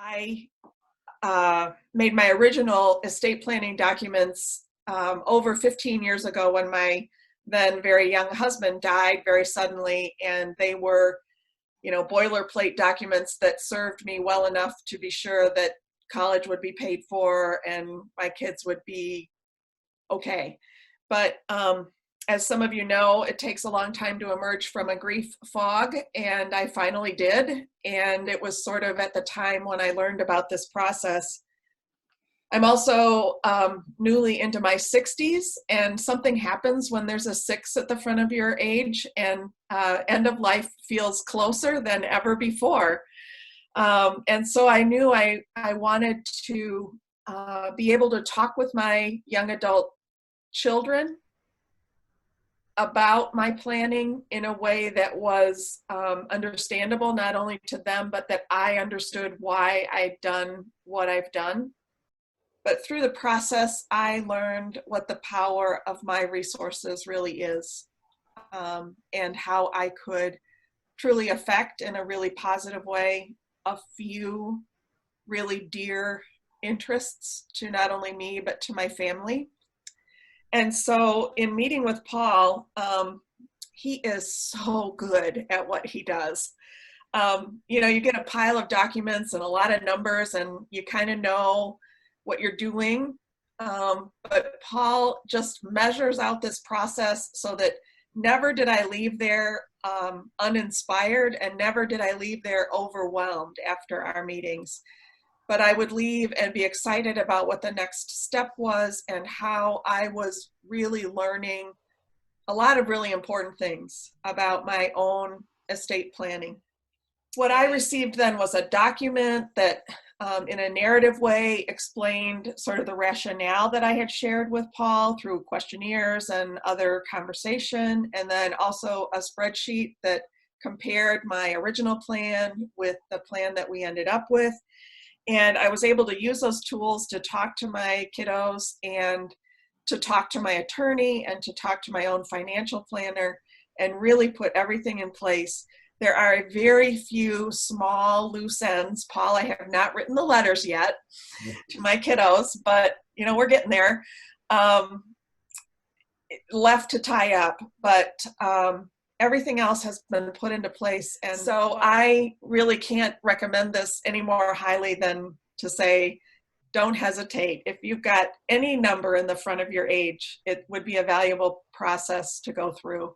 I made my original estate planning documents over 15 years ago when my then very young husband died very suddenly, and they were, boilerplate documents that served me well enough to be sure that college would be paid for and my kids would be okay. But as some of you know, it takes a long time to emerge from a grief fog, and I finally did. And it was sort of at the time when I learned about this process. I'm also newly into my 60s, and something happens when there's a 6 at the front of your age, and end of life feels closer than ever before. And so I knew I wanted to be able to talk with my young adult children about my planning in a way that was understandable, not only to them, but that I understood why I'd done what I've done. But through the process, I learned what the power of my resources really is, and how I could truly affect in a really positive way a few really dear interests to not only me, but to my family. And so in meeting with Paul, he is so good at what he does. You get a pile of documents and a lot of numbers, and you kind of know what you're doing. But Paul just measures out this process so that never did I leave there uninspired, and never did I leave there overwhelmed after our meetings. But I would leave and be excited about what the next step was and how I was really learning a lot of really important things about my own estate planning. What I received then was a document that in a narrative way explained sort of the rationale that I had shared with Paul through questionnaires and other conversation, and then also a spreadsheet that compared my original plan with the plan that we ended up with. And I was able to use those tools to talk to my kiddos and to talk to my attorney and to talk to my own financial planner and really put everything in place. There are very few small loose ends. Paul, I have not written the letters yet to my kiddos, but we're getting there. Left to tie up, but everything else has been put into place. And so I really can't recommend this any more highly than to say, don't hesitate. If you've got any number in the front of your age, it would be a valuable process to go through.